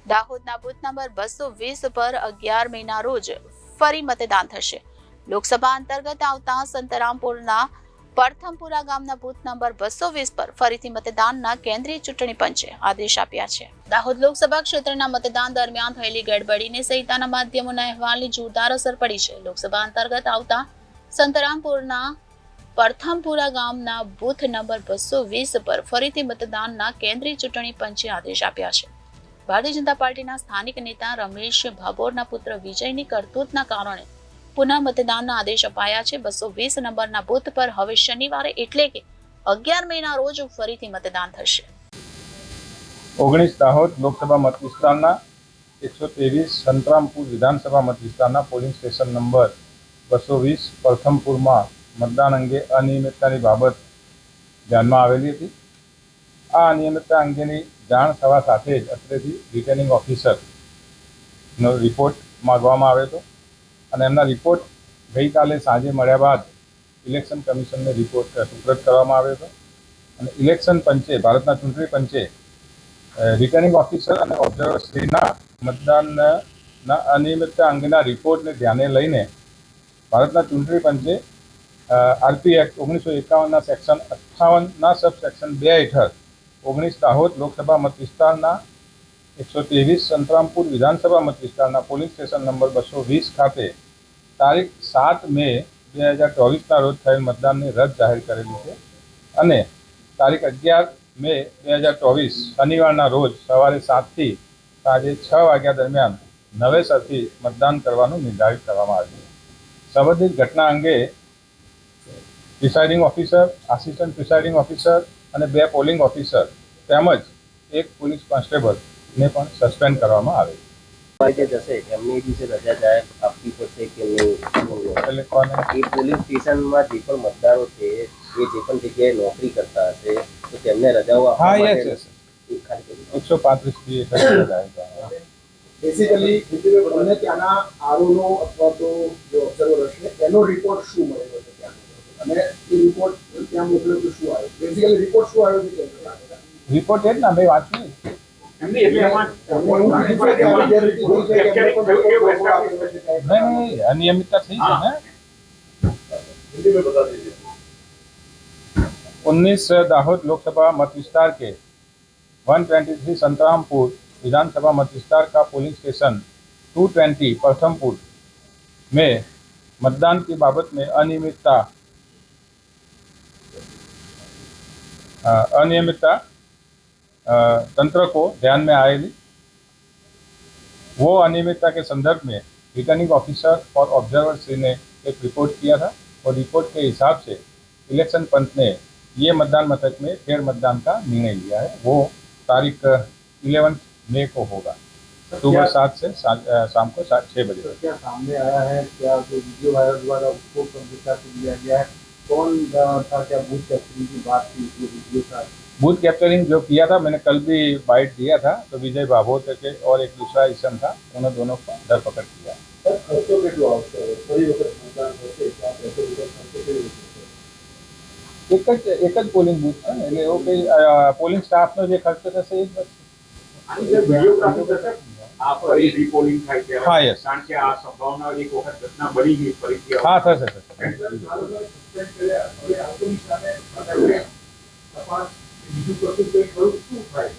દાહોદના booth number 220 પર 11 મેના રોજ ફરી મતદાન થશે। લોકસભા અંતર્ગત આવતા સંતરામપુરના પરથમપુરા ગામના બૂથ નંબર 220 પર ફરીથી મતદાનના કેન્દ્રીય ચૂંટણી પંચે આદેશ આપ્યા છે। દાહોદ લોકસભા ક્ષેત્રના મતદાન દરમિયાન થયેલી ગડબડીને સહિતના માધ્યમોના અહેવાલની જોરદાર અસર પડી છે। લોકસભા અંતર્ગત આવતા સંતરામપુરના પરથમપુરા ગામના બૂથ નંબર 220 પર ફરીથી મતદાનના કેન્દ્રીય ચૂંટણી પંચે આદેશ આપ્યા છે। ભારતીય જનતા પાર્ટીના સ્થાનિક નેતા રમેશ ભાભોરના પુત્ર વિજયની કરતૂતના કારણે પુનઃ મતદાનના આદેશ અપાયા છે। 220 નંબરના બૂથ પર હવે શનિવારે એટલે કે 11 મેના રોજ ફરીથી મતદાન થશે। 19 દાહોદ લોકસભા મત વિસ્તારના 123 સંતરામપુર વિધાનસભા મત વિસ્તારના પોલિંગ સ્ટેશન નંબર 220 પરથમપુરમાં મતદાન અંગે અનિયમિતતાની બાબત ધ્યાનમાં આવેલી હતી। આ અનિયમિતતા અંગેની જાણ થવા સાથે જ અત્રેથી રિટર્નિંગ ઓફિસરનો રિપોર્ટ માંગવામાં આવ્યો હતો અને એમના રિપોર્ટ ગઈકાલે સાંજે મળ્યા બાદ ઇલેક્શન કમિશનને રિપોર્ટ સુપ્રત કરવામાં આવ્યો હતો અને ઇલેક્શન પંચે ભારતના ચૂંટણી પંચે રિટર્નિંગ ઓફિસર અને ઓબ્ઝર્વરશ્રીના મતદાનના અનિયમિતતા અંગેના રિપોર્ટને ધ્યાને લઈને ભારતના ચૂંટણી પંચે આરપી એક્ટ 1951ના સેક્શન 58ના સબ સેક્શન 2 હેઠળ 19 દાહોદ લોકસભા મત વિસ્તારના 123 સંતરામપુર વિધાનસભા મત વિસ્તારના પોલિંગ સ્ટેશન નંબર 220 ખાતે તારીખ 7 મે 2024ના રોજ થયેલ મતદાનને રદ જાહેર કરેલી છે અને તારીખ 11 મે 2024 શનિવારના રોજ સવારે 7 થી સાંજે 6 વાગ્યા દરમિયાન નવેસરથી મતદાન કરવાનું નિર્ધારિત કરવામાં આવ્યું છે। સંબંધિત ઘટના અંગે presiding officer, assistant presiding officer અને 2 પોલિંગ ઓફિસર તેમજ 1 પોલીસ કોન્સ્ટેબલને પણ સસ્પેન્ડ કરવામાં આવે છે। એમની દિવસે રજા જાહેર આપવી પડશે કે નહીં? પોલીસ સ્ટેશનમાં જે પણ મતદારો છે એ જે પણ જગ્યાએ નોકરી કરતા હશે તો તેમને રજાઓ હા યસ 135 બી બેસિકલી તમને ત્યાંના આરઓનો અથવા તો જે ઓબ્ઝર્વર હશે એનો રિપોર્ટ શું મળેલો છે ત્યાં અને એ રિપોર્ટ ત્યાં મોકલ્યો તો શું આવ્યો? બેસિકલી રિપોર્ટ શું આવ્યો છે? રિપોર્ટ એ જ ને મેં વાંચ્યું नहीं अनियमितता थी ना। 19 दाहोद लोकसभा मत विस्तार के 123 संतरामपुर विधानसभा मत विस्तार का पोलिंग स्टेशन 220 परथमपुर में मतदान की बाबत में अनियमितता तंत्र को ध्यान में आएगी। वो अनियमितता के संदर्भ में रिटर्निंग ऑफिसर और ऑब्जर्वर श्री ने एक रिपोर्ट किया था और रिपोर्ट के हिसाब से इलेक्शन पंच ने ये मतदान मथक में फेर मतदान का निर्णय लिया है। वो तारीख 11 मई को होगा, सुबह 7 से शाम को 6 बजे। क्या सामने आया है? क्या जो वीडियो वायरल हुआ था उसको गंभीरता से लिया गया है? कौन था? क्या बूथ कैप्चरिंग की बात थी? जो वीडियो था बूथ कैप्चरिंग जो किया था, मैंने कल भी बाइट दिया था, तो विजय भाभोर के और एक दूसरा इसम था, उन्होंने दोनों को धरपकड़ किया। एक જ પોલિંગ બૂથ છે એટલે એવો કંઈ પોલિંગ સ્ટાફનો જે ખર્ચ થશે એ જ બસ। હા યસ હા થશે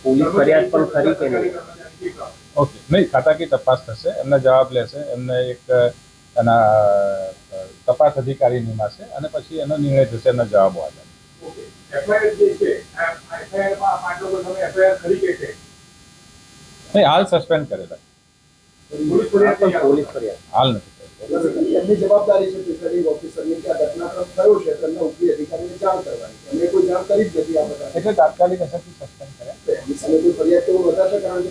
પોલીસ ફરિયાદ પણ ખરી કે નહીં? ઓકે નહીં, ખાતા की તપાસ થશે, એમને જવાબ લેશે, એમને એક એના તપાસ અધિકારી નિમાશે અને પછી એનો નિર્ણય થશે, એનો જવાબ આવે। નહીં, હાલ સસ્પેન્ડ કરેલા, પોલીસ ફરિયાદ હાલ નથી। એમની જવાબદારી છે પ્રિસાઇડિંગ ઓફિસરની કે આ ઘટનાક્રમ થયો છે તેમના ઉપરી અધિકારીને જાણ કરવાની છે। એમને કોઈ જાણ કરી જ નથી આ બધા, એટલે તાત્કાલિક અસરથી સસ્પેન્ડ કરે। એમની સામે કોઈ ફરિયાદ તો વધારશે કારણ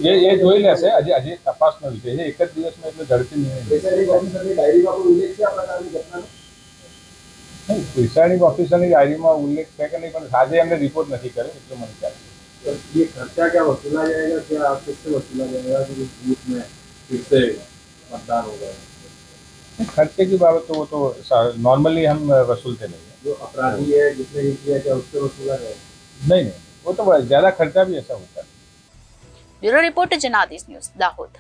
કે એ જોઈ લેશે, હજી તપાસનો વિષય છે, એક જ દિવસમાં એટલો ઝડપી નિર્ણય પ્રિસાઇડિંગ ઓફિસરની ડાયરીમાં કોઈ ઉલ્લેખ છે આ પ્રકારની ઘટનાનો? નહીં, પ્રિસાઇડિંગ ઓફિસરની ડાયરીમાં ઉલ્લેખ છે કે નહીં, પણ આજે એમને રિપોર્ટ નથી કર્યો એટલું મને ખ્યાલ છે। ये खर्चा क्या वसूला जाएगा? क्या किससे वसूला जाएगा कि इस बूथ में फिर से मतदान होगा? खर्चे की बात तो वो तो नॉर्मली हम वसूलते नहीं है। जो अपराधी है जिसने ये किया क्या उससे वसूला जाएगा? नहीं, वो तो ज़्यादा खर्चा भी ऐसा होता है। Bureau report Janadesh news Dahod.